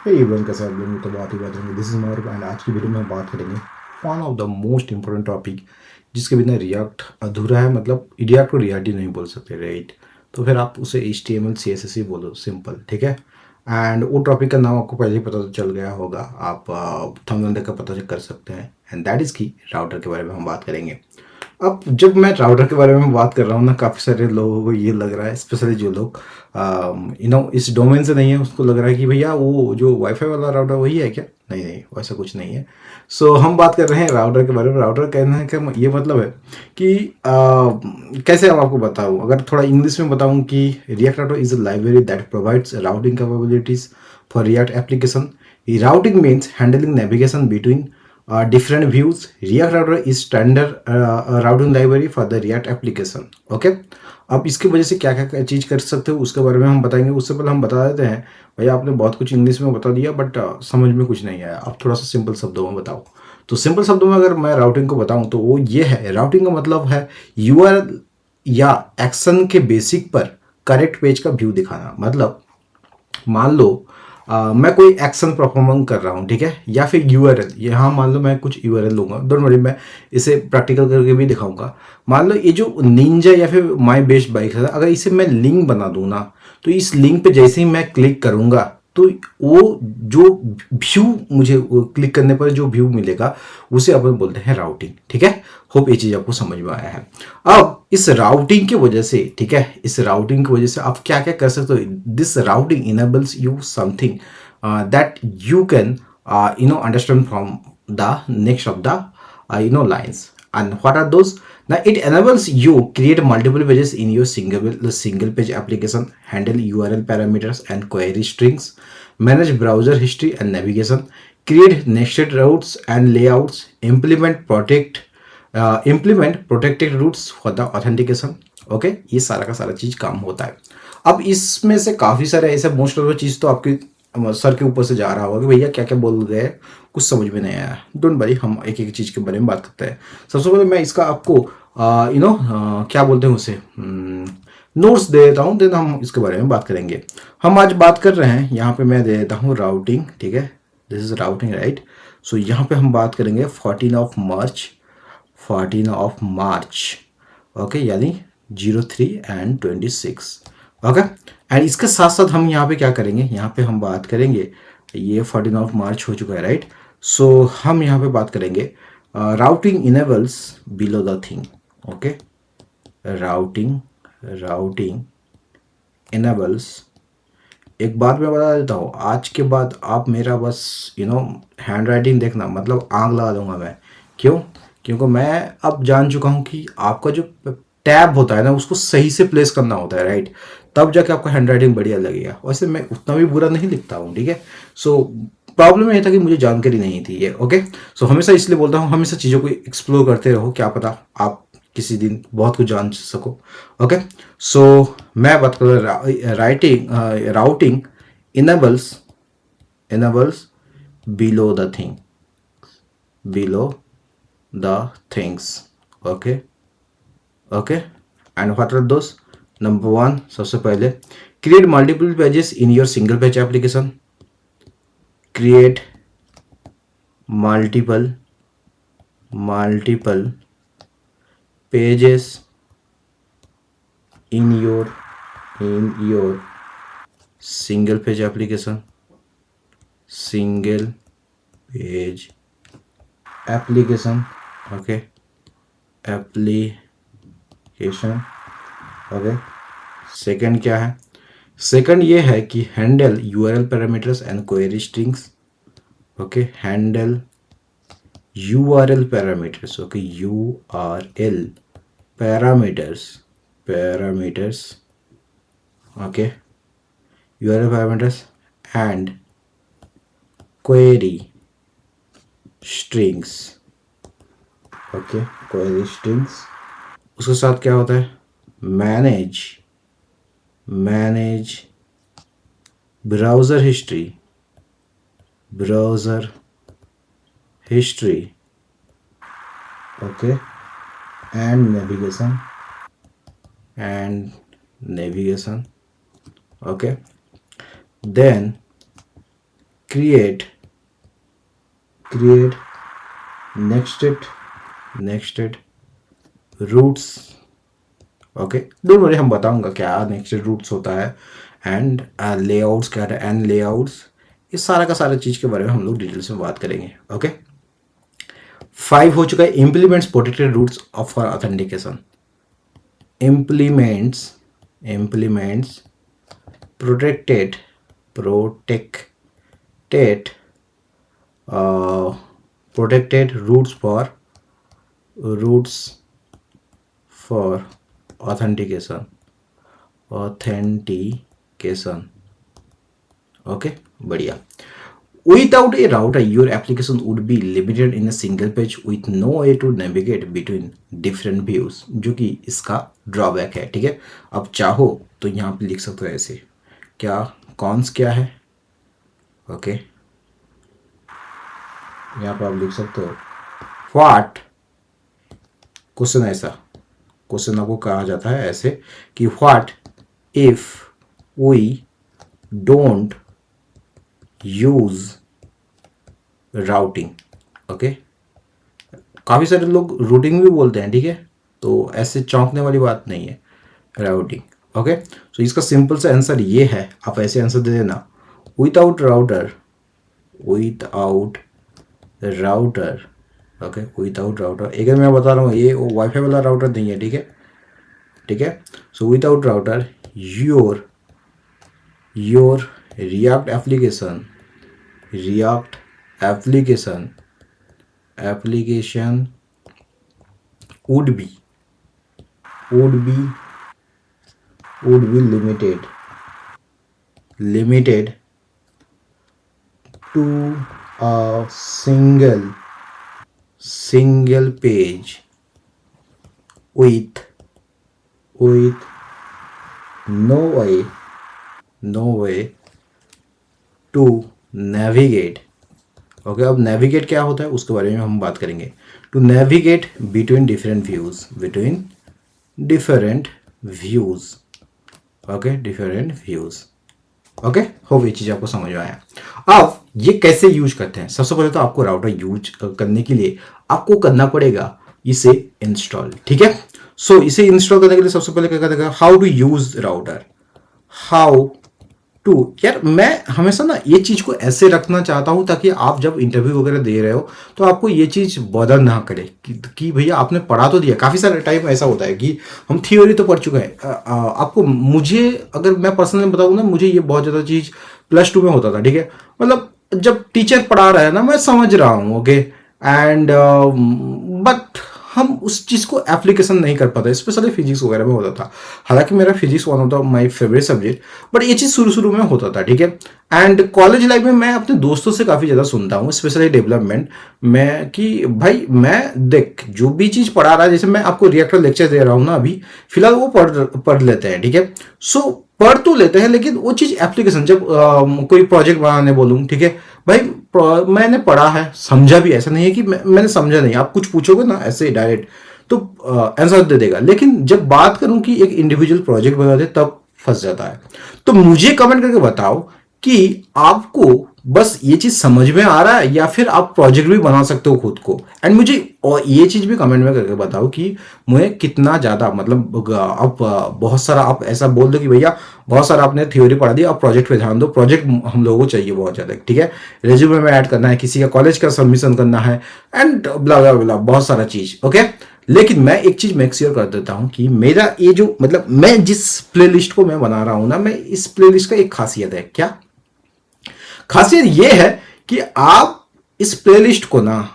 Hey everyone, कैसे आप लोग? तो बात ही बात होंगे। दिस इज मौर्य एंड आज की वीडियो में हम बात करेंगे one of the most important topic जिसके बिना रिएक्ट अधूरा है। मतलब रिएक्ट को रिएक्ट ही नहीं बोल सकते, राइट? तो फिर आप उसे HTML CSS ही बोलो, सिंपल, ठीक है। एंड वो टॉपिक का नाम आपको पहले ही पता तो चल गया होगा, आप थंबनेल देख कर पता कर सकते हैं। एंड दैट इज़ की राउटर के बारे में हम बात करेंगे। अब जब मैं राउटर के बारे में बात कर रहा हूँ ना, काफ़ी सारे लोगों को ये लग रहा है, स्पेशली जो लोग इस डोमेन से नहीं है, उसको लग रहा है कि भैया वो जो वाईफाई वाला राउटर वही है क्या? नहीं नहीं, वैसा कुछ नहीं है। सो हम बात कर रहे हैं राउटर के बारे में। राउटर कहने का ये मतलब है कि कैसे हम आपको बताऊँ, अगर थोड़ा इंग्लिश में बताऊँ कि react router is a library that provides routing capabilities for react application. Routing means handling navigation between different views. React Router is standard routing library for the React application. Okay. अब इसकी वजह से क्या क्या चीज़ कर सकते हो उसके बारे में हम बताएंगे। उससे पहले हम बता देते हैं, भैया आपने बहुत कुछ इंग्लिश में बता दिया बट समझ में कुछ नहीं आया। अब थोड़ा सा सिंपल शब्दों में बताओ। तो सिंपल शब्दों में अगर मैं राउटिंग को बताऊं तो वो ये है, राउटिंग का मतलब है URL या एक्शन के बेसिक पर करेक्ट पेज का व्यू दिखाना। मतलब मान लो मैं कोई एक्शन परफॉर्म कर रहा हूँ, ठीक है, या फिर URL, यहाँ मान लो मैं कुछ URL लूँगा, डोंट वरी, मैं इसे प्रैक्टिकल करके भी दिखाऊंगा। मान लो ये जो निंजा या फिर माई बेस्ट बाइक है, अगर इसे मैं लिंक बना दूँ ना, तो इस लिंक पे जैसे ही मैं क्लिक करूँगा तो वो जो व्यू मुझे क्लिक करने पर जो व्यू मिलेगा उसे अपन बोलते हैं राउटिंग, ठीक है। होप ये चीज़ आपको समझ में आया है। अब इस राउटिंग की वजह से, ठीक है, इस राउटिंग की वजह से आप क्या क्या कर सकते हो। This routing enables you something that you can understand from the next of the lines. And what are those? Now it enables you create multiple pages in your single page application, handle URL parameters and query strings, manage browser history and navigation, create nested routes and layouts, implement protected routes for the authentication. Okay, ये सारा का सारा चीज काम होता है। अब इसमें से काफी सारे ऐसे मोस्ट ऑफ द चीज तो आपके सर के ऊपर से जा रहा होगा कि भैया क्या क्या बोल रहे हैं, कुछ समझ में नहीं आया। डोंट वरी, हम एक एक चीज के बारे में बात करते हैं। सबसे पहले मैं इसका आपको क्या बोलते हैं उसे, नोट्स दे देता हूँ, देन हम इसके बारे में बात करेंगे। हम आज बात कर रहे हैं, यहाँ पे मैं दे देता हूँ राउटिंग, ठीक है, दिस इज राउटिंग, राइट। सो यहाँ पे हम बात करेंगे 14 ऑफ मार्च, ओके, यानी 03 and 26, ओके। एंड इसके साथ साथ हम यहाँ पे क्या करेंगे, यहाँ पे हम बात करेंगे, ये 14 ऑफ मार्च हो चुका है, राइट। सो हम यहाँ पे बात करेंगे routing enables below the thing, okay. Routing enables, एक बात मैं बता देता हूँ, आज के बाद आप मेरा बस हैंड राइटिंग देखना, मतलब आग लगा दूंगा मैं। क्यों? क्योंकि मैं अब जान चुका हूँ कि आपका जो टैब होता है ना, उसको सही से प्लेस करना होता है, राइट। तब जाके आपका हैंड राइटिंग बढ़िया लगेगा। वैसे मैं उतना भी बुरा नहीं लिखता हूँ, ठीक है। सो प्रॉब्लम ये था कि मुझे जानकारी नहीं थी ये, ओके। सो हमेशा इसलिए बोलता हूँ, हमेशा चीज़ों को एक्सप्लोर करते रहो, क्या पता आप किसी दिन बहुत कुछ जान सको, ओके। सो मैं बात कर routing enables below the thing, below the things, okay okay. And what are those? Number 1, सबसे पहले create multiple pages in your single page application. क्रिएट मल्टीपल पेजेस in your single page application, okay, application, okay। Second क्या है? Second ये है कि handle URL parameters and query strings, okay. Handle URL parameters, okay, URL parameters, okay, URL parameters and query strings, okay, query strings। उसके साथ क्या होता है? Manage browser history, okay, and navigation, okay। Then create nested routes. Okay, don't worry, हम बताऊंगा क्या nested roots होता है, एंड लेआउट्स क्या है, एंड लेआउट्स, इस सारा का सारा चीज के बारे में हम लोग डिटेल्स में बात करेंगे। ओके, 5 हो चुका है, implements protected routes for authentication. Implements protected roots for authentication। Okay, बढ़िया। Without a router, your application would be limited in a single page with no way to navigate between different views, जो कि इसका drawback है। ठीक है, अब चाहो तो यहाँ पे लिख सकते हो ऐसे, क्या कॉन्स क्या है। ओके, यहाँ पे आप लिख सकते हो व्हाट, क्वेश्चन ऐसा, क्वेश्चन आपको कहा जाता है ऐसे कि what if we don't use routing. Okay, काफ़ी सारे लोग रूटिंग भी बोलते हैं। ठीक है, तो ऐसे चौंकने वाली बात नहीं है, राउटिंग। ओके, सो इसका सिंपल सा आंसर ये है, आप ऐसे आंसर दे देना, without router. Okay, without router, एक मैं बता रहा हूँ ये वाईफाई वाला राउटर नहीं है। ठीक है, ठीक है, so without router your react application would be limited to a single page with no way to navigate। Okay, अब नेविगेट क्या होता है उसके बारे में हम बात करेंगे। To navigate between different views, okay, different views. Okay, hope ये चीज आपको समझ में आया। अब ये कैसे यूज करते हैं, सबसे पहले तो आपको राउटर यूज करने के लिए आपको करना पड़ेगा इसे इंस्टॉल। ठीक है, सो इसे इंस्टॉल करने के लिए सबसे पहले क्या करेगा, हाउ टू यूज राउटर, यार मैं हमेशा ना ये चीज को ऐसे रखना चाहता हूं ताकि आप जब इंटरव्यू वगैरह दे रहे हो तो आपको ये चीज बॉदर ना करे कि भैया आपने पढ़ा तो दिया। काफी सारे टाइम ऐसा होता है कि हम थियोरी तो पढ़ चुके हैं, आपको, मुझे अगर मैं पर्सनली बताऊं ना, मुझे ये बहुत ज्यादा चीज +2 में होता था। ठीक है, मतलब जब टीचर पढ़ा रहा है ना, मैं समझ रहा हूँ, ओके, एंड बट हम उस चीज़ को एप्लीकेशन नहीं कर पाते, स्पेशली फिजिक्स वगैरह में होता था। हालांकि मेरा physics one of the my favourite subject, but ये चीज़ शुरू में होता था। ठीक है, एंड कॉलेज लाइफ में मैं अपने दोस्तों से काफ़ी ज़्यादा सुनता हूँ, स्पेशली डेवलपमेंट में, कि भाई मैं देख जो भी चीज़ पढ़ा रहा है, जैसे मैं आपको रिएक्टर लेक्चर दे रहा हूँ ना अभी फिलहाल, वो पढ़ लेते हैं। ठीक है, सो पढ़ तो लेते हैं, लेकिन वो चीज़ एप्लीकेशन जब कोई प्रोजेक्ट बनाने बोलूँ, ठीक है भाई, मैंने पढ़ा है, समझा भी, ऐसा नहीं है कि मैंने समझा नहीं। आप कुछ पूछोगे ना ऐसे डायरेक्ट तो आंसर दे देगा, लेकिन जब बात करूं कि एक इंडिविजुअल प्रोजेक्ट बना दे तब फंस जाता है। तो मुझे कमेंट करके बताओ कि आपको बस ये चीज समझ में आ रहा है या फिर आप प्रोजेक्ट भी बना सकते हो खुद को। एंड मुझे और ये चीज भी कमेंट में करके बताओ कि मुझे कितना ज्यादा, मतलब आप बहुत सारा आप ऐसा बोल दो कि भैया बहुत सारा आपने थ्योरी पढ़ा दी, आप प्रोजेक्ट पे ध्यान दो, प्रोजेक्ट हम लोगों को चाहिए बहुत ज्यादा। ठीक है, रेज्यूमे में ऐड करना है, किसी का कॉलेज का सबमिशन करना है, एंड ब्ला ब्ला ब्ला, बहुत सारा चीज। ओके, लेकिन मैं एक चीज मेक श्योर कर देता हूं कि मेरा ये जो, मतलब मैं जिस प्लेलिस्ट को मैं बना रहा हूं ना, मैं इस प्लेलिस्ट का एक खासियत है, क्या खासियत ये है कि आप इस प्लेलिस्ट को ना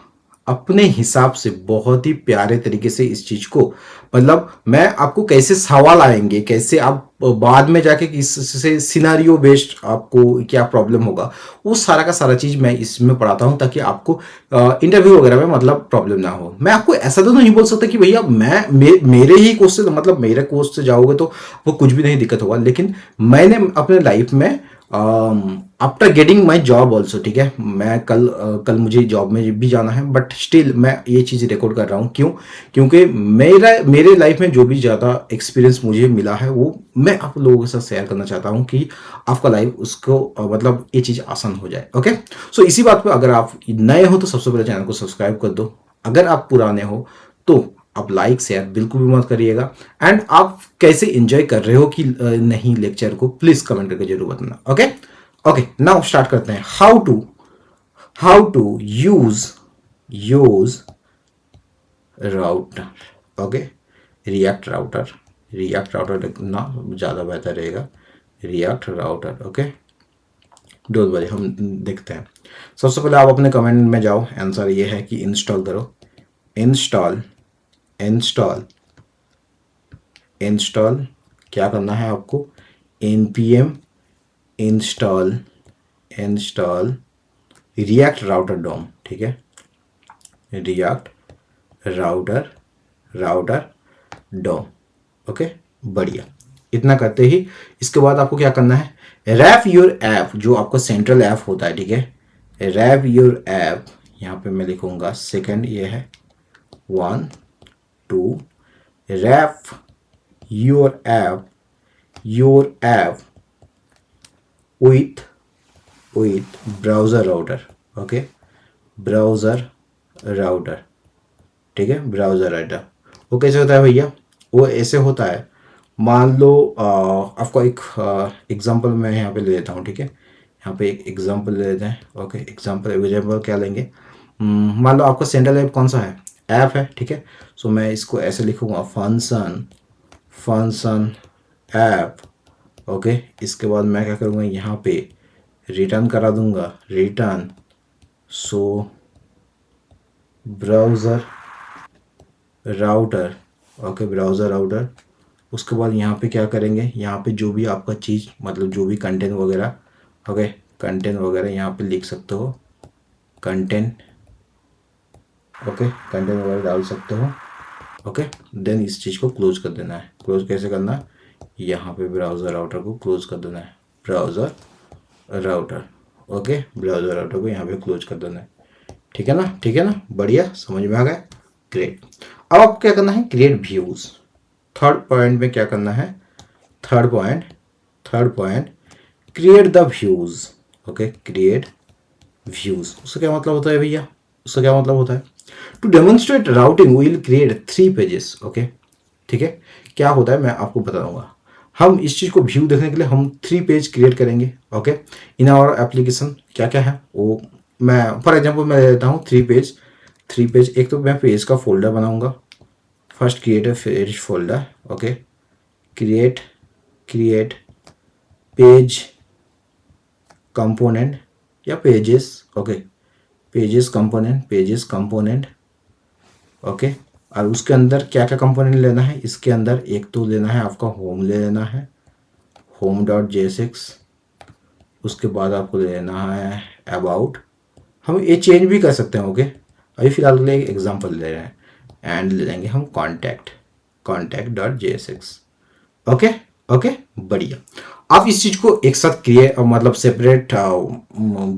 अपने हिसाब से बहुत ही प्यारे तरीके से इस चीज को, मतलब मैं आपको कैसे सवाल आएंगे, कैसे आप बाद में जाके इससे सिनारियो बेस्ड आपको क्या प्रॉब्लम होगा, वो सारा का सारा चीज मैं इसमें पढ़ाता हूं ताकि आपको इंटरव्यू वगैरह में मतलब प्रॉब्लम ना हो। मैं आपको ऐसा तो नहीं बोल सकता कि भैया मेरे ही कोर्स से, मतलब मेरे कोर्स से जाओगे तो वो कुछ भी नहीं दिक्कत होगा, लेकिन मैंने अपने लाइफ में after getting my job also, ठीक है, मैं कल मुझे जॉब में भी जाना है, बट स्टिल मैं ये चीज़ रिकॉर्ड कर रहा हूँ। क्यों? क्योंकि मेरे लाइफ में जो भी ज़्यादा एक्सपीरियंस मुझे मिला है वो मैं आप लोगों के साथ शेयर करना चाहता हूँ कि आपका लाइफ उसको मतलब ये चीज़ आसान हो जाए। ओके, सो इसी बात पे अगर आप नए हो तो सबसे पहले चैनल को सब्सक्राइब कर दो। अगर आप पुराने हो तो आप लाइक शेयर बिल्कुल भी मत करिएगा। एंड आप कैसे एंजॉय कर रहे हो कि नहीं लेक्चर को, प्लीज कमेंट करके जरूर बताना। ओके, ओके, नाउ स्टार्ट करते हैं। How to use router. Okay, React router ना ज़्यादा बेहतर रहेगा, React router. Okay, don't worry, हम देखते हैं। सबसे पहले आप अपने कमेंट में जाओ, आंसर ये है कि इंस्टॉल करो। इंस्टॉल इंस्टॉल इंस्टॉल क्या करना है आपको? npm इंस्टॉल रिएक्ट राउटर डोम, ठीक है, रिएक्ट राउटर डोम। ओके, बढ़िया। इतना करते ही इसके बाद आपको क्या करना है? रैप योर ऐप, जो आपका सेंट्रल ऐप होता है, ठीक है, रैप योर ऐप। यहाँ पे मैं लिखूंगा सेकंड, ये है 1 2, wrap your app with browser router. Okay, browser router, ठीक है, ब्राउज़र राउटर। वो कैसे होता है भैया? वो ऐसे होता है, मान लो आपको एक एग्जांपल मैं यहाँ पे ले लेता हूँ, ठीक है, यहाँ पे एक एग्जांपल ले लेते हैं। ओके, एग्जांपल क्या लेंगे? मान लो आपका सेंट्रल ऐप कौन सा है? ऐप है, ठीक है। सो मैं इसको ऐसे लिखूँगा, फंक्शन ऐप। ओके, इसके बाद मैं क्या करूँगा, यहाँ पे रिटर्न करा दूंगा, return so browser router. Okay, browser router. उसके बाद यहाँ पे क्या करेंगे, यहाँ पे जो भी आपका चीज़ मतलब जो भी कंटेंट वगैरह, ओके, कंटेंट वगैरह यहाँ पे लिख सकते हो, कंटेंट। ओके, कंटेंट वगैरह डाल सकते हो। ओके, देन इस चीज़ को क्लोज कर देना है। क्लोज कैसे करना है? यहाँ पे ब्राउज़र राउटर को क्लोज कर देना है, browser router. Okay, browser router को यहाँ पे क्लोज कर देना है, ठीक है ना, ठीक है ना, बढ़िया, समझ में आ गया, ग्रेट। अब आपको क्या करना है? Create views. थर्ड पॉइंट में क्या करना है? Third point create the views. Okay, create views, उसका क्या मतलब होता है भैया? उसका क्या मतलब होता है? To demonstrate routing will create 3 pages. Okay, ठीक है, क्या होता है मैं आपको बताऊंगा। हम इस चीज़ को व्यू देखने के लिए हम 3 पेज क्रिएट करेंगे। ओके, इन आवर एप्लीकेशन क्या क्या है वो मैं फॉर एग्जांपल मैं ले लेता हूँ 3 पेज। एक तो मैं पेज का फोल्डर बनाऊंगा। First create a page folder. Okay, create page component या pages. Okay, pages component. Okay, और उसके अंदर क्या क्या कंपोनेंट लेना है? इसके अंदर एक तो लेना है आपका होम, ले लेना है home.jsx। उसके बाद आपको ले लेना है अबाउट। हम ये चेंज भी कर सकते हैं। ओके, अभी फिलहाल के लिए एक एग्जांपल ले रहे हैं, एंड ले लेंगे हम कॉन्टैक्ट.jsx। ओके, ओके, बढ़िया। आप इस चीज़ को एक साथ क्रिएट मतलब सेपरेट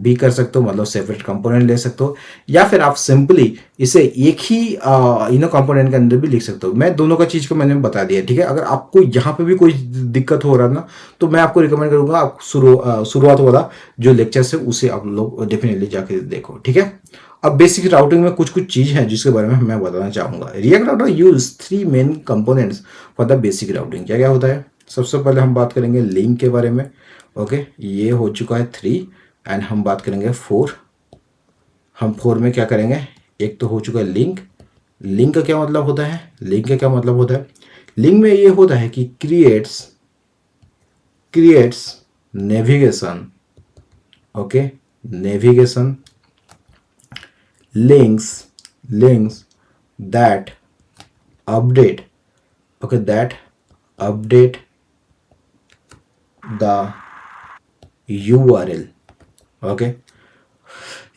भी कर सकते हो, मतलब सेपरेट कंपोनेंट ले सकते हो, या फिर आप सिंपली इसे एक ही कंपोनेंट के अंदर भी लिख सकते हो। मैं दोनों का चीज़ को मैंने बता दिया, ठीक है। अगर आपको यहाँ पे भी कोई दिक्कत हो रहा ना, तो मैं आपको रिकमेंड करूँगा आप शुरुआत वाला जो लेक्चर है उसे आप लोग डेफिनेटली जाके देखो, ठीक है। अब बेसिक राउटिंग में कुछ चीज़ है जिसके बारे में मैं बताना चाहूँगा। React router use 3 main components for the basic routing. क्या क्या होता है? सबसे पहले हम बात करेंगे लिंक के बारे में। ओके, ये हो चुका है 3, एंड हम बात करेंगे 4। हम 4 में क्या करेंगे? एक तो हो चुका है लिंक। लिंक का क्या मतलब होता है? लिंक में ये होता है कि creates navigation. Okay, navigation links that update the URL। Okay,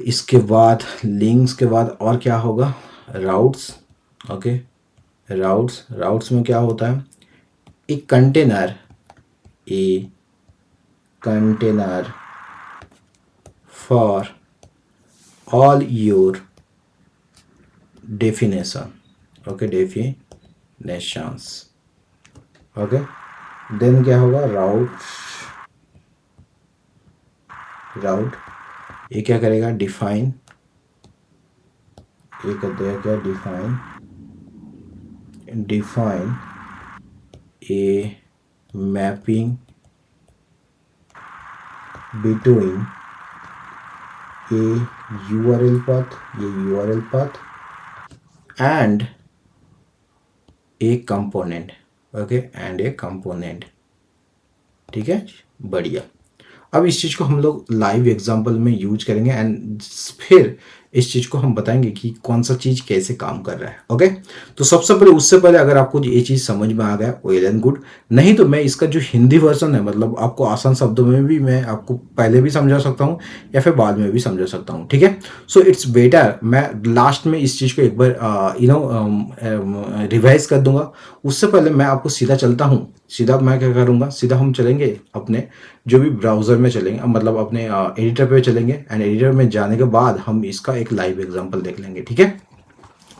इसके बाद लिंक्स के बाद और क्या होगा? राउट्स। ओके, राउट्स में क्या होता है? ए container for all your definition. Okay, definitions. Okay, then क्या होगा, राउट ये क्या करेगा, डिफाइन, ये कहते हैं क्या, define a mapping between A URL path, ये URL path and a component. Okay, and a component. ठीक है, बढ़िया। अब इस चीज़ को हम लोग लाइव एग्जांपल में यूज करेंगे एंड फिर इस चीज़ को हम बताएंगे कि कौन सा चीज़ कैसे काम कर रहा है। ओके, तो सबसे पहले, उससे पहले अगर आपको ये चीज़ समझ में आ गया वेल एंड गुड, नहीं तो मैं इसका जो हिंदी वर्जन है, मतलब आपको आसान शब्दों में भी मैं आपको पहले भी समझा सकता हूँ या फिर बाद में भी समझा सकता हूँ। ठीक है, सो इट्स बेटर मैं लास्ट में इस चीज़ को एक बार रिवाइज कर दूंगा। उससे पहले मैं आपको सीधा चलता हूँ, सीधा मैं क्या करूँगा, सीधा हम चलेंगे अपने जो भी ब्राउज़र में चलेंगे, मतलब अपने एडिटर पे चलेंगे एंड एडिटर में जाने के बाद हम इसका एक लाइव एग्जांपल देख लेंगे। ठीक है,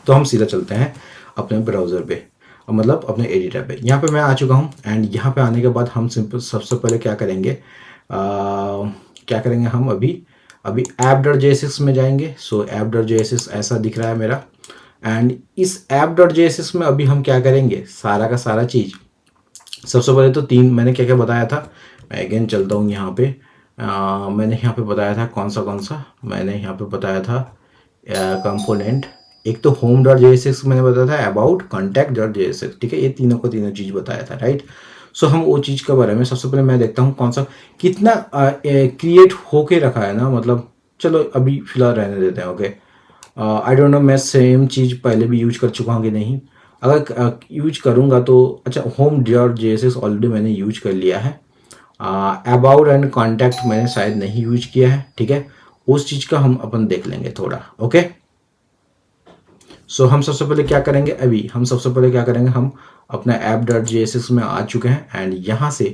तो हम सीधा चलते हैं अपने ब्राउज़र पे, मतलब अपने एडिटर पे। यहाँ पे मैं आ चुका हूँ एंड यहाँ पे आने के बाद हम सिंपल सबसे पहले क्या करेंगे, हम अभी app.js में जाएंगे। सो app.js ऐसा दिख रहा है मेरा, एंड इस app.js में अभी हम क्या करेंगे, सारा का सारा चीज़। सबसे पहले तो तीन मैंने क्या क्या बताया था, मैं अगेन चलता हूँ यहाँ पे। मैंने यहाँ पे बताया था कौन सा मैंने यहाँ पे बताया था कंपोनेंट। एक तो home.js मैंने बताया था, अबाउट, contact.js। ठीक है, ये तीनों चीज़ बताया था, राइट। सो हम वो चीज़ के बारे में सबसे पहले मैं देखता हूँ कौन सा कितना क्रिएट होके रखा है ना, मतलब चलो अभी फिलहाल रहने देते हैं। ओके, आई डोंट नो मैं सेम चीज़ पहले भी यूज कर चुका हूँ कि नहीं। अगर यूज करूँगा तो अच्छा, home.js ऑलरेडी मैंने यूज कर लिया है। अबाउट एंड कॉन्टैक्ट मैंने शायद नहीं यूज किया है। ठीक है, उस चीज़ का हम अपन देख लेंगे थोड़ा। ओके, सो हम सबसे पहले क्या करेंगे, हम अपना app.js में आ चुके हैं एंड यहाँ से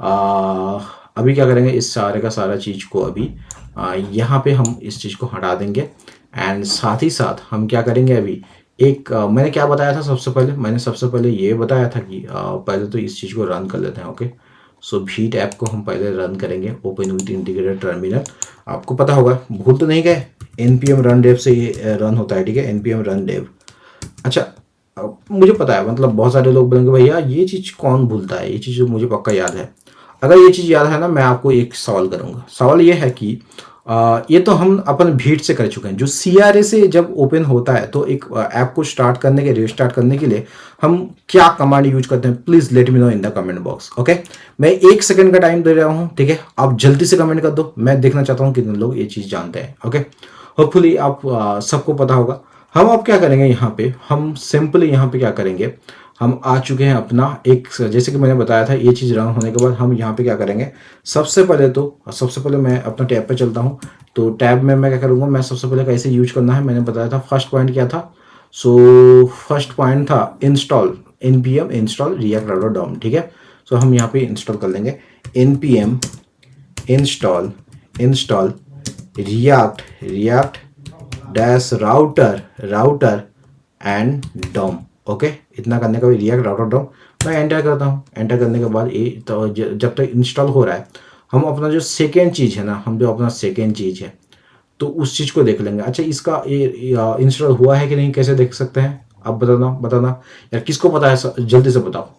अभी क्या करेंगे, इस सारे का सारा चीज़ को अभी यहाँ पे हम इस चीज़ को हटा देंगे एंड साथ ही साथ हम क्या करेंगे, अभी एक मैंने क्या बताया था, सबसे पहले ये बताया था कि पहले तो इस चीज़ को रन कर लेते हैं। ओके, सो भीट ऐप को हम पहले रन करेंगे, ओपन विथ इंटीग्रेटेड टर्मिनल। आपको पता होगा, भूल तो नहीं गए, npm run dev से ये रन होता है। ठीक है, npm run dev। अच्छा, मुझे पता है, मतलब बहुत सारे लोग बोलेंगे भैया ये चीज़ कौन भूलता है, ये चीज़ मुझे पक्का याद है। अगर ये चीज़ याद है ना, मैं आपको एक सवाल करूँगा। सवाल ये है कि ये तो हम अपन भीट से कर चुके हैं। जो CRA से जब ओपन होता है तो एक ऐप को रीस्टार्ट करने के लिए हम क्या कमांड यूज करते हैं, please let me know in the comment box. Okay, मैं 1 सेकंड का टाइम दे रहा हूँ। ठीक है, आप जल्दी से कमेंट कर दो, मैं देखना चाहता हूँ कितने लोग ये चीज़ जानते हैं। ओके, होपफुली आप सबको पता होगा। हम अब क्या करेंगे, यहाँ पे हम सिंपली यहाँ पे क्या करेंगे, हम आ चुके हैं अपना एक, जैसे कि मैंने बताया था, ये चीज़ रन होने के बाद हम यहाँ पे क्या करेंगे, सबसे पहले मैं अपना टैब पे चलता हूँ। तो टैब में मैं क्या करूँगा, मैं सबसे पहले कैसे यूज करना है मैंने बताया था। फर्स्ट पॉइंट क्या था, सो फर्स्ट पॉइंट था install, npm install React router DOM. ठीक है, सो हम यहाँ पे इंस्टॉल कर लेंगे npm install React dash router and DOM. Okay, इतना करने का भी रिएक्ट राउटर डॉम मैं एंटर करता हूँ। एंटर करने के बाद ये तो जब तक इंस्टॉल हो रहा है, हम अपना जो सेकेंड चीज़ है तो उस चीज़ को देख लेंगे। अच्छा, इसका ये इंस्टॉल हुआ है कि नहीं, कैसे देख सकते हैं आप, बताना यार, किसको पता है, जल्दी से बताओ,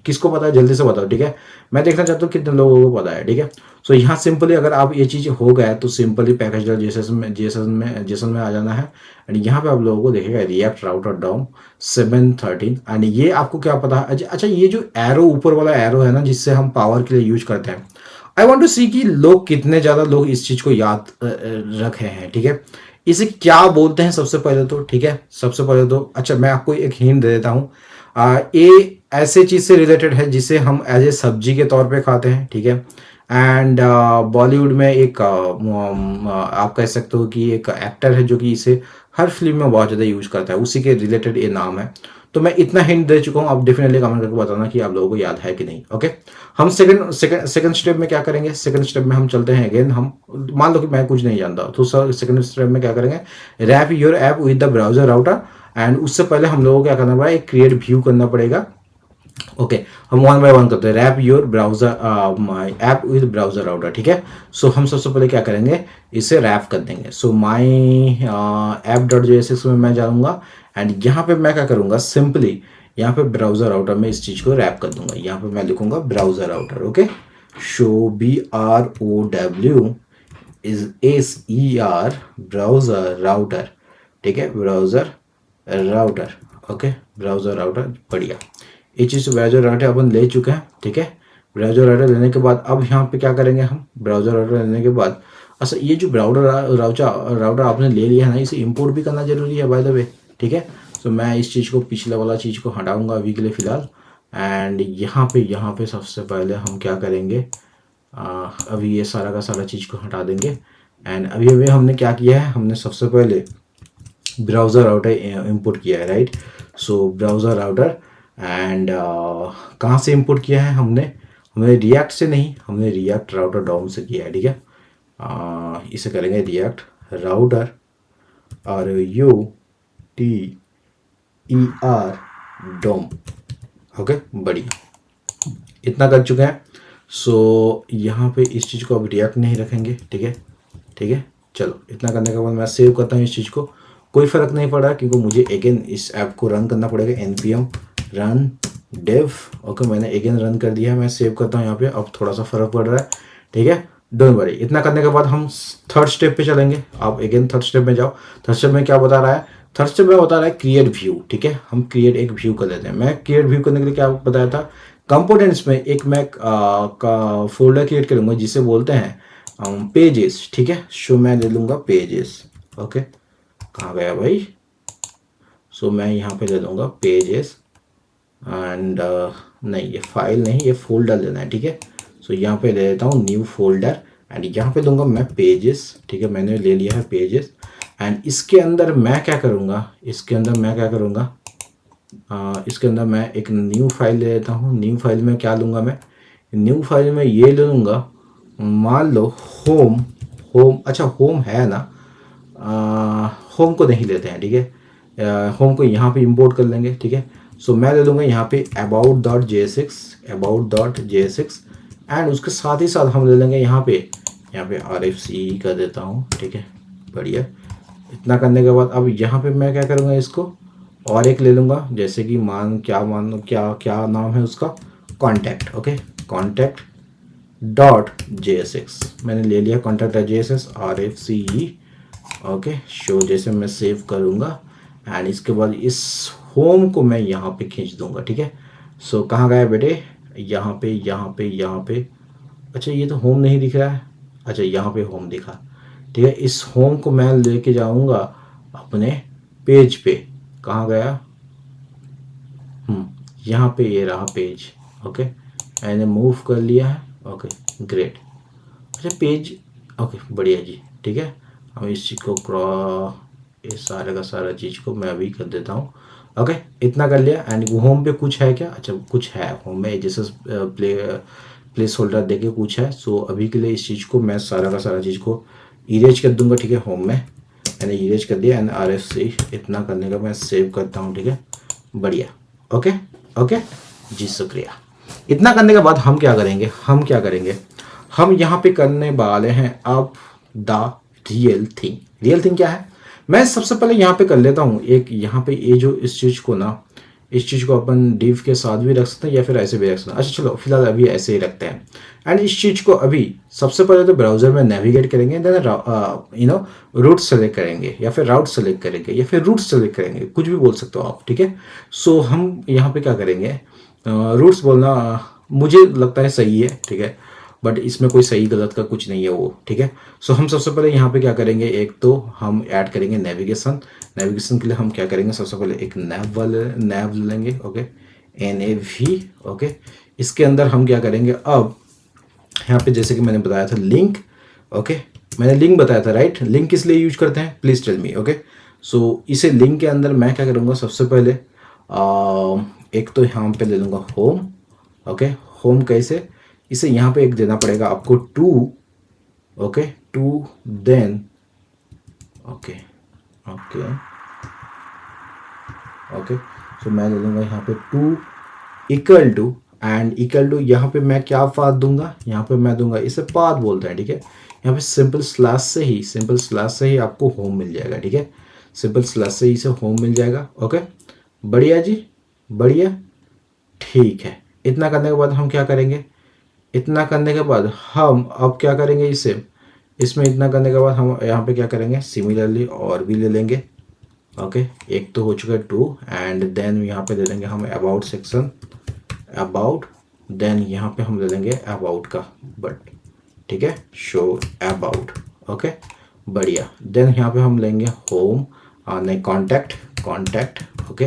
किसको पता है, जल्दी से बताओ। ठीक है, मैं देखना चाहता हूँ कितने लोगों को पता है। ठीक है, सो यहाँ सिंपली अगर आप ये चीज़ हो गया तो सिंपली पैकेज.json में आ जाना है एंड यहाँ पे आप लोगों को देखेगा रिएक्ट राउटर डॉम 713 एंड ये आपको क्या पता है। अच्छा, ये जो एरो ऊपर वाला एरो है ना, जिससे हम पावर के लिए यूज करते हैं, आई वॉन्ट टू सी कि लोग कितने ज़्यादा लोग इस चीज़ को याद रखे हैं। ठीक है, इसे क्या बोलते हैं सबसे पहले तो। ठीक है, अच्छा मैं आपको एक हिंट दे देता हूँ। ये ऐसे चीज़ से रिलेटेड है जिसे हम एज ए सब्जी के तौर पे खाते हैं। ठीक है, एंड बॉलीवुड में एक आप कह सकते हो कि एक एक्टर है जो कि इसे हर फिल्म में बहुत ज़्यादा यूज करता है, उसी के रिलेटेड ये नाम है। तो मैं इतना हिंट दे चुका हूँ, आप डेफिनेटली कमेंट करके बताना कि आप लोगों को याद है कि नहीं। ओके, हम सेकंड स्टेप में क्या करेंगे, सेकंड स्टेप में हम चलते हैं अगेन। हम मान लो कि मैं कुछ नहीं जानता, तो सर सेकंड स्टेप में क्या करेंगे, wrap your app with the browser router. And उससे पहले हम लोगों को क्या करना पड़ेगा, एक क्रिएट व्यू करना पड़ेगा। ओके, हम वन बाय वन करते हैं, wrap your browser my app with browser router. ठीक है, सो हम सबसे पहले क्या करेंगे, इसे रैप कर देंगे। सो माई ऐप डॉट JSX में मैं जाऊँगा एंड यहाँ पे मैं क्या करूँगा, सिंपली यहाँ पे ब्राउजर राउटर में इस चीज़ को रैप कर दूंगा। यहाँ पे मैं लिखूंगा browser router. Okay, show BROW is SER browser router. ठीक है, browser router. Okay, browser router, बढ़िया। ये चीज़ ब्राउजर राउटर अपन ले चुके हैं। ठीक है, ब्राउजर राउटर लेने के बाद अब यहाँ पे क्या करेंगे हम, ब्राउजर राउटर लेने के बाद अच्छा ये जो राउटर आपने ले लिया है ना, इसे इंपोर्ट भी करना जरूरी है बाय द वे। ठीक है, तो मैं इस चीज़ को, पिछले वाला चीज़ को हटाऊंगा अभी के लिए फ़िलहाल। एंड यहाँ पे सबसे पहले हम क्या करेंगे, अभी ये सारा का सारा चीज़ को हटा देंगे। एंड अभी हमने क्या किया है, हमने सबसे पहले ब्राउज़र राउटर इंपोर्ट किया है, right. So browser router and कहाँ से इंपोर्ट किया है हमने रिएक्ट से नहीं, हमने रिएक्ट राउटर डॉम से किया है। ठीक है, इसे करेंगे रिएक्ट राउटर और UTER डोम। ओके, बढ़िया, इतना कर चुके हैं। सो यहाँ पे इस चीज़ को अब रिएक्ट नहीं रखेंगे। ठीक है, ठीक है, चलो इतना करने के बाद मैं सेव करता हूँ इस चीज़ को। कोई फ़र्क नहीं पड़ा क्योंकि मुझे अगेन इस ऐप को रन करना पड़ेगा, npm run dev। ओके, मैंने अगेन रन कर दिया है, मैं सेव करता हूँ यहाँ पे। अब थोड़ा सा फ़र्क पड़ रहा है। ठीक है, डोंट वरी। इतना करने के बाद हम थर्ड स्टेप पे चलेंगे। आप अगेन थर्ड स्टेप में जाओ। थर्ड स्टेप में क्या बता रहा है, थर्ड स्टेप में बता रहा है क्रिएट व्यू। ठीक है, हम क्रिएट एक व्यू कर लेते हैं। मैं क्रिएट व्यू करने के लिए क्या बताया था, कंपोनेंट्स में एक मैं का फोल्डर क्रिएट करूँगा जिसे बोलते हैं पेजेस। ठीक है, सो मैं ले लूँगा पेजेस। ओके, कहाँ गया भाई, सो मैं यहाँ पे ले लूँगा पेजेस एंड नहीं, ये फाइल नहीं, ये फोल्डर लेना है। ठीक है, सो यहाँ पे ले लेता हूँ न्यू फोल्डर एंड यहाँ पे दूंगा मैं पेजेस। ठीक है, मैंने ले लिया है पेजेस एंड इसके अंदर मैं क्या करूँगा, इसके अंदर मैं एक न्यू फाइल ले लेता हूँ। न्यू फाइल में क्या लूँगा मैं, न्यू फाइल में ये ले लूँगा, मान लो होम। अच्छा होम है ना, होम को नहीं लेते हैं। ठीक है, होम को यहाँ पे इंपोर्ट कर लेंगे। ठीक है, सो मैं ले लूँगा यहाँ पे about.jsx एंड उसके साथ ही साथ हम ले लेंगे यहाँ पे RFC कर देता हूँ। ठीक है, बढ़िया। इतना करने के बाद अब यहाँ पे मैं क्या करूँगा, इसको और एक ले लूँगा, जैसे कि क्या नाम है उसका, कॉन्टैक्ट। ओके, contact.jsx मैंने ले लिया, contact.jsx RFC। ओके, शो जैसे मैं सेव करूँगा एंड इसके बाद इस होम को मैं यहाँ पे खींच दूंगा। ठीक है, सो कहाँ गया बेटे, यहाँ पे। अच्छा ये तो होम नहीं दिख रहा है, अच्छा यहाँ पे होम दिखा। ठीक है, इस होम को मैं लेके जाऊँगा अपने पेज पे। कहाँ गया, यहाँ पे ये रहा पेज। ओके, मैंने मूव कर लिया है। Okay, great. अच्छा पेज, ओके बढ़िया जी। ठीक है, हम इस चीज़ को ये सारे का सारा चीज़ को मैं अभी कर देता हूँ। ओके, इतना कर लिया एंड होम पे कुछ है क्या, अच्छा कुछ है होम में, जैसे प्लेस होल्डर देके कुछ है। सो अभी के लिए इस चीज़ को मैं सारा का सारा चीज़ को इरेज कर दूंगा। ठीक है, होम में मैंने इरेज कर दिया एंड RFC। इतना करने का मैं सेव करता हूँ। ठीक है, बढ़िया। ओके ओके जी, शुक्रिया। इतना करने के बाद हम क्या करेंगे, हम यहाँ पे करने वाले हैं अब द रियल थिंग क्या है, मैं सबसे पहले यहाँ पे कर लेता हूँ एक, यहाँ पे ये जो इस चीज़ को अपन div के साथ भी रख सकते हैं या फिर ऐसे भी रख सकते हैं। अच्छा चलो फिलहाल अभी ऐसे ही रखते हैं एंड इस चीज़ को अभी सबसे पहले तो ब्राउज़र में नेविगेट करेंगे, देन रूट सेलेक्ट करेंगे या फिर राउट सेलेक्ट करेंगे या फिर रूट सेलेक्ट करेंगे, कुछ भी बोल सकते हो आप। ठीक है, सो हम यहाँ पे क्या करेंगे, रूट्स बोलना मुझे लगता है सही है। ठीक है, बट इसमें कोई सही गलत का कुछ नहीं है वो। ठीक है, सो हम सबसे पहले यहाँ पे क्या करेंगे, एक तो हम ऐड करेंगे नेविगेशन के लिए हम क्या करेंगे, सबसे पहले एक नैव लेंगे। Okay, NAV। ओके, इसके अंदर हम क्या करेंगे, अब यहाँ पे जैसे कि मैंने बताया था लिंक। ओके, मैंने लिंक बताया था, राइट। लिंक किस लिए यूज करते हैं, प्लीज टेल मी। ओके, सो इसे लिंक के अंदर मैं क्या करूँगा, सबसे पहले एक तो यहाँ पे ले लूँगा होम। ओके, होम कैसे, इसे यहाँ पे एक देना पड़ेगा आपको to. Okay, to then okay okay okay, so मैं ले लूँगा यहाँ पे to equal to, and equal to यहाँ पे मैं क्या पाथ दूंगा, यहाँ पे मैं दूंगा, इसे पाथ बोलते हैं, ठीक है। यहाँ पे सिंपल स्लैश से ही आपको होम मिल जाएगा, ठीक है। सिंपल स्लैश से ही इसे होम मिल जाएगा। ओके, बढ़िया जी, बढ़िया, ठीक है। इतना करने के बाद हम क्या करेंगे, इतना करने के बाद हम अब क्या करेंगे, इसे इसमें इतना करने के बाद हम यहाँ पे क्या करेंगे, सिमिलरली और भी ले लेंगे। ओके, एक तो हो चुका है टू, एंड देन यहाँ पे ले लेंगे हम अबाउट सेक्शन, अबाउट, देन यहाँ पे हम ले लेंगे अबाउट का बट, ठीक है, शो अबाउट। ओके, बढ़िया। देन यहाँ पे हम लेंगे होम, नहीं कॉन्टैक्ट। ओके,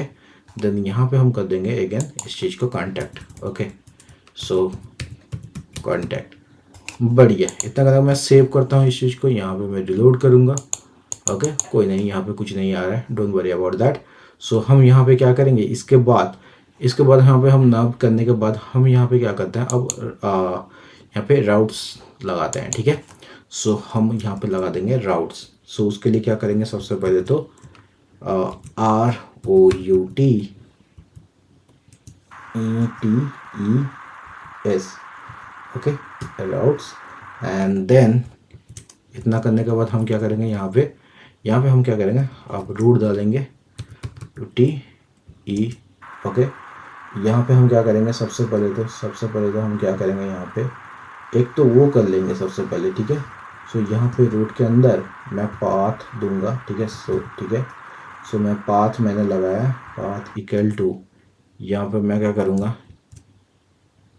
देन यहाँ पे हम कर देंगे अगेन इस चीज़ को कॉन्टैक्ट। ओके, सो कॉन्टैक्ट, बढ़िया। इतना करके मैं सेव करता हूँ इस चीज़ को, यहाँ पे मैं रिलोड करूँगा। ओके, कोई नहीं, यहाँ पे कुछ नहीं आ रहा है, डोंट वरी अबाउट दैट। सो हम यहाँ पे क्या करेंगे, इसके बाद यहाँ पे हम नाम करने के बाद हम यहाँ पे क्या करते हैं, अब यहाँ पे राउट्स लगाते हैं, ठीक है। सो हम यहाँ पे लगा देंगे राउट्स। सो उसके लिए क्या करेंगे, सबसे पहले तो ROUTES, okay, routes, and then इतना करने के बाद हम क्या करेंगे, यहाँ पे हम क्या करेंगे, आप रूट डालेंगे TE। ओके, यहाँ पे हम क्या करेंगे, सबसे पहले तो हम क्या करेंगे, यहाँ पे एक तो वो कर लेंगे सबसे पहले, ठीक है। सो यहाँ पे रूट के अंदर मैं पाथ दूंगा, ठीक है। सो मैं पाथ मैंने लगाया, पाथ इक्वल टू, यहाँ पे मैं क्या करूँगा,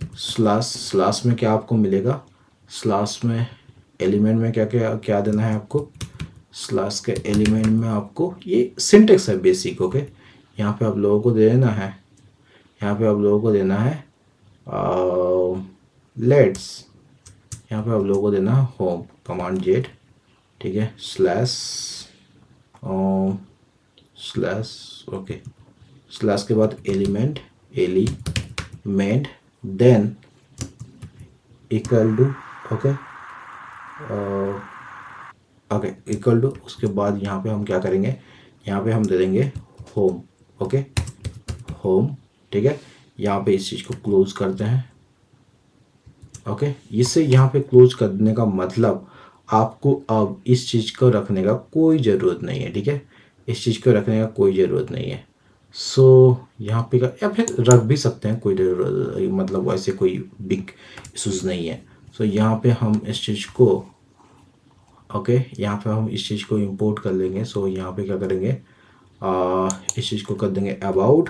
स्लैश में क्या आपको मिलेगा, स्लैश में एलिमेंट में क्या देना है आपको, स्लैश के एलिमेंट में आपको ये सिंटेक्स है बेसिक। ओके, यहाँ पे आप लोगों को देना है, लेट्स, यहाँ पे आप लोगों को देना है होम, कमांड जेड, ठीक है, स्लैश ओके, स्लैश के बाद element then equal to, okay okay, equal to, उसके बाद यहाँ पे हम क्या करेंगे, यहाँ पे हम दे देंगे होम। ओके, होम, ठीक है। यहाँ पे इस चीज़ को क्लोज करते हैं। ओके, इससे यहाँ पे क्लोज करने का मतलब आपको अब इस चीज़ को रखने का कोई ज़रूरत नहीं है, ठीक है। इस चीज़ को रखने का कोई ज़रूरत नहीं है। सो यहाँ पे या फिर रख भी सकते हैं, कोई मतलब वैसे कोई बिग इशूज़ नहीं है। सो यहाँ पे हम इस चीज़ को, ओके, यहाँ पे हम इस चीज़ को इंपोर्ट कर लेंगे। सो यहाँ पे क्या करेंगे, इस चीज़ को कर देंगे अबाउट,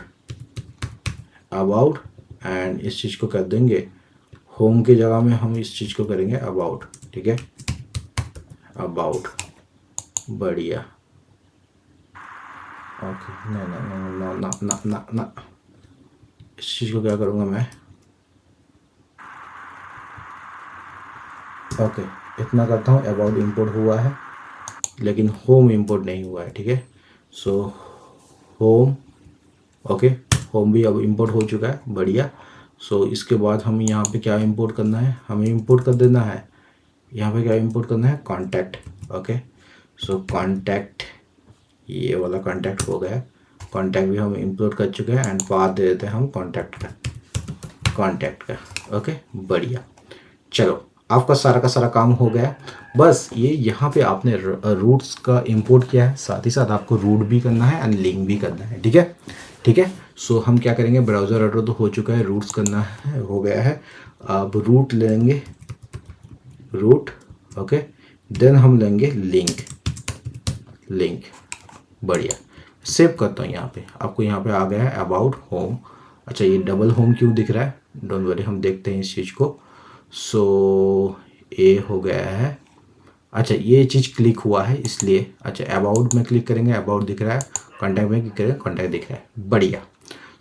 एंड इस चीज़ को कर देंगे होम की जगह में हम इस चीज़ को करेंगे अबाउट, ठीक है, अबाउट, बढ़िया। ओके, ना, इस चीज़ को क्या करूँगा मैं, ओके, इतना करता हूँ। अबाउट इंपोर्ट हुआ है लेकिन होम इंपोर्ट नहीं हुआ है, ठीक है। सो होम, ओके, होम भी अब इंपोर्ट हो चुका है, बढ़िया। सो इसके बाद हम यहाँ पे क्या इंपोर्ट करना है, हमें इंपोर्ट कर देना है, यहाँ पे क्या इंपोर्ट करना है, कॉन्टैक्ट। ओके, सो कॉन्टैक्ट, ये वाला कॉन्टैक्ट हो गया, कॉन्टैक्ट भी हम इंपोर्ट कर चुके हैं, एंड पाथ दे देते हैं हम कॉन्टैक्ट का। ओके, बढ़िया। चलो, आपका सारा का सारा काम हो गया। बस ये यहाँ पे आपने रूट्स का इंपोर्ट किया है, साथ ही साथ आपको रूट भी करना है एंड लिंक भी करना है, ठीक है। सो हम क्या करेंगे, ब्राउज़र एड्रेस तो हो चुका है, रूट्स करना है, हो गया है। अब रूट लेंगे, रूट, ओके, देन हम लेंगे लिंक, बढ़िया। सेव करता हूँ, यहाँ पे आपको यहाँ पे आ गया है अबाउट होम। अच्छा, ये डबल होम क्यों दिख रहा है, डोंट वरी, हम देखते हैं इस चीज़ को। सो ये हो गया है, अच्छा ये चीज़ क्लिक हुआ है इसलिए। अच्छा, अबाउट में क्लिक करेंगे, अबाउट दिख रहा है, कॉन्टैक्ट में क्लिक करेंगे, कॉन्टैक्ट दिख रहा है, बढ़िया।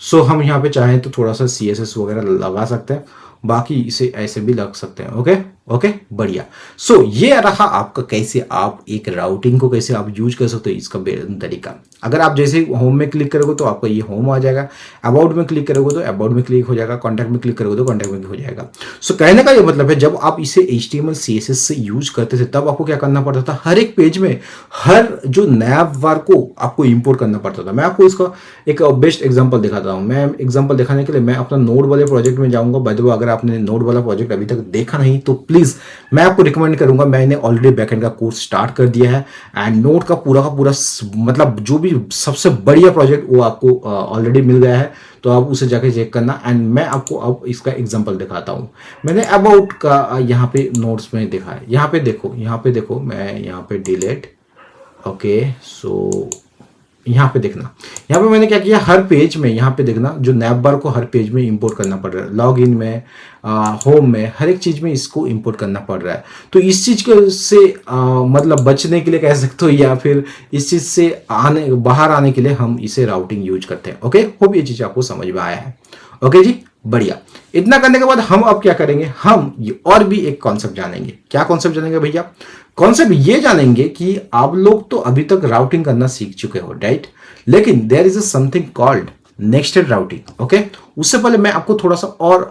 सो हम यहाँ पे चाहें तो थोड़ा सा CSS वगैरह लगा सकते हैं, बाकी इसे ऐसे भी लग सकते हैं। ओके, ओके बढ़िया। सो ये रहा आपका कैसे आप एक राउटिंग को कैसे आप यूज कर सकते हो, इसका तरीका। अगर आप जैसे होम में क्लिक करोगे तो आपका ये होम आ जाएगा, अबाउट में क्लिक करोगे तो अबाउट में क्लिक हो जाएगा, कॉन्टैक्ट में क्लिक करोगे तो कॉन्टैक्ट में हो जाएगा। सो कहने का ये मतलब है जब आप इसे HTML CSS से यूज करते थे तब आपको क्या करना पड़ता था, हर एक पेज में हर जो नैव बार को आपको इंपोर्ट करना पड़ता था। मैं आपको इसका एक बेस्ट एग्जांपल दिखाता हूँ। मैं एग्जांपल दिखाने के लिए मैं अपना नोड वाले प्रोजेक्ट में जाऊंगा। बाय द वे अगर आपने नोड वाला प्रोजेक्ट अभी तक देखा नहीं तो प्लीज मैं आपको रिकमेंड करूंगा, मैंने ऑलरेडी बैकएंड का कोर्स स्टार्ट कर दिया है एंड नोड का पूरा मतलब जो भी सबसे बढ़िया प्रोजेक्ट वो आपको ऑलरेडी मिल गया है, तो आप उसे जाके चेक करना। एंड मैं आपको अब इसका एग्जांपल दिखाता हूँ। मैंने अबाउट का यहाँ पे नोट्स में दिखा है, यहाँ पे देखो मैं यहाँ पे डिलीट, ओके सो यहाँ पे देखना, यहाँ पे मैंने क्या किया, हर पेज में यहाँ पे देखना जो नैव बार को हर पेज में इंपोर्ट करना पड़ रहा है, लॉग इन में, होम में, हर एक चीज में इसको इंपोर्ट करना पड़ रहा है। तो इस चीज के से मतलब बचने के लिए कह सकते हो, या फिर इस चीज से बाहर आने के लिए हम इसे राउटिंग यूज करते हैं। ओके होप ये चीज आपको समझ में आया है। ओके जी बढ़िया। इतना करने के बाद हम अब क्या करेंगे, हम ये और भी एक कॉन्सेप्ट जानेंगे। क्या कॉन्सेप्ट जानेंगे भैया, कॉन्सेप्ट ये जानेंगे कि आप लोग तो अभी तक राउटिंग करना सीख चुके हो राइट, लेकिन there is something called nested routing. Okay उससे पहले मैं आपको थोड़ा सा और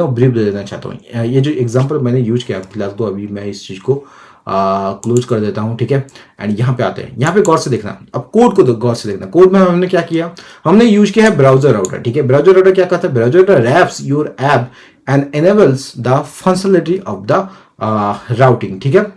ब्रीफ दे देना चाहता हूँ। ये जो एग्जांपल मैंने यूज किया फिलहाल तो अभी मैं इस चीज को क्लोज कर देता हूं, ठीक है। एंड यहाँ पे आते हैं, यहाँ पे गौर से देखना, अब कोड को गौर से देखना। कोड में हमने क्या किया, हमने यूज किया है ब्राउजर राउटर, ठीक है। ब्राउजर राउटर क्या करता है, browser router wraps your app and enables the functionality of the routing, ठीक है।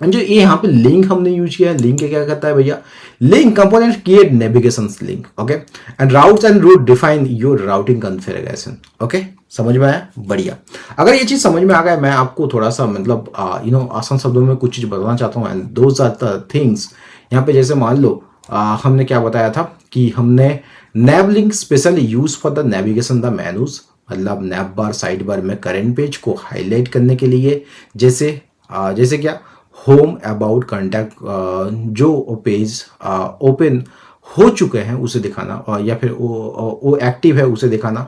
जो ये यहाँ पे लिंक हमने यूज किया है, लिंक क्या करता है भैया, link component create navigation link, okay, and routes and route define your routing configuration. Okay समझ में आया, बढ़िया। अगर ये चीज समझ में आ गया, मैं आपको थोड़ा सा मतलब आसान शब्दों में कुछ चीज बताना चाहता हूँ and those are the things. यहाँ पे जैसे मान लो हमने क्या बताया था कि हमने nav link specially use for the navigation the menus, मतलब नैव बार साइड बार में करंट पेज को हाईलाइट करने के लिए, जैसे क्या होम, अबाउट, कॉन्टैक्ट, जो पेज ओपन हो चुके हैं उसे दिखाना, और या फिर वो एक्टिव है उसे दिखाना।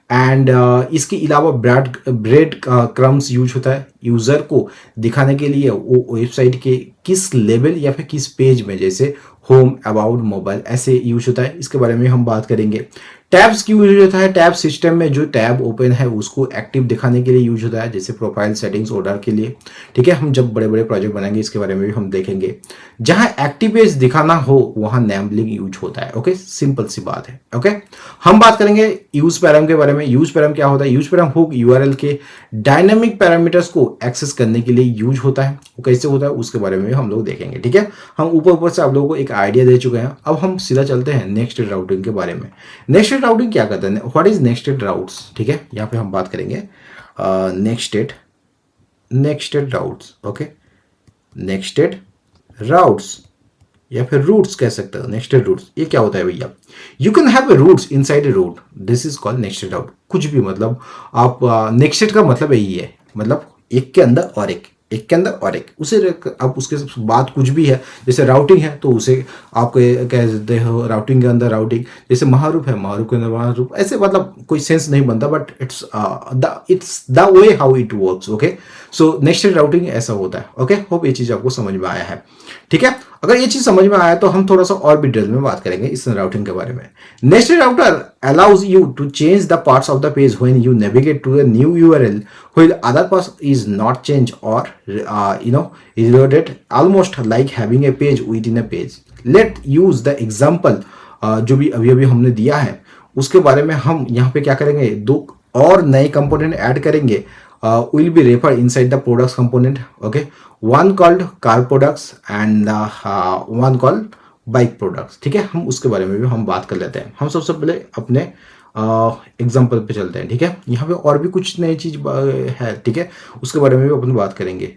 एंड इसके अलावा ब्रेड क्रम्स यूज होता है यूजर को दिखाने के लिए वो वेबसाइट के किस लेवल या फिर किस पेज में, जैसे होम, अबाउट, मोबाइल ऐसे यूज होता है, इसके बारे में हम बात करेंगे। टैब्स क्यों यूज होता है, टैब सिस्टम में जो टैब ओपन है उसको एक्टिव दिखाने के लिए यूज होता है, जैसे प्रोफाइल सेटिंग्स ऑर्डर के लिए, ठीक है। हम जब बड़े बड़े प्रोजेक्ट बनाएंगे इसके बारे में भी हम देखेंगे। जहां एक्टिव पेज दिखाना हो वहां नैव लिंक यूज होता है, ओके सिंपल सी बात है। ओके हम बात करेंगे यूज पैराम के बारे में। यूज पैराम क्या होता है, यूज पैराम हुक यूआरएल के डायनामिक पैरामीटर्स को एक्सेस करने के लिए यूज होता है। वो कैसे होता है उसके बारे में भी हम लोग देखेंगे, ठीक है। हम ऊपर से आप लोगों को एक आइडिया दे चुके हैं, अब हम सीधा चलते हैं नेक्स्टेड राउटिंग के बारे में। नेक्स्टेड राउटिंग क्या करता है, व्हाट इज नेक्स्टेड राउट्स, ठीक है। यहाँ पे हम बात करेंगे nested routes, okay nested routes या फिर रूट्स कह सकते हो। नेक्स्टेड रूट्स ये क्या होता है भैया, you can have a routes inside a route, this is called nested route. कुछ भी मतलब आप नेक्स्टेड का मतलब यही है, मतलब एक के अंदर और एक के अंदर और एक, उसे आप उसके बाद कुछ भी है, जैसे राउटिंग है तो उसे आप कह देते हो राउटिंग के अंदर राउटिंग, जैसे महारूप है महारूप के अंदर महारूप, ऐसे मतलब कोई सेंस नहीं बनता, but it's the way how it works. Okay so nested routing ऐसा होता है। ओके होप ये चीज आपको समझ में आया है, ठीक है। अगर ये चीज समझ में आया तो हम थोड़ा सा और भी डिटेल में बात करेंगे इस राउटिंग के बारे में। Nested router allows you to change the parts of the page when you navigate to a new URL while other parts is not changed or reloaded, almost like having a page within a page. Let use the example जो भी अभी हमने दिया है उसके बारे में हम यहाँ पे क्या करेंगे, दो और नए कंपोनेंट ऐड करेंगे, will be referred inside the products component, okay, one called car products and one called bike products, ठीक है। हम उसके बारे में भी हम बात कर लेते हैं। हम सबसे पहले अपने एग्जांपल पे चलते हैं, ठीक है। यहाँ पे और भी कुछ नई चीज है, ठीक है, उसके बारे में भी अपन बात करेंगे।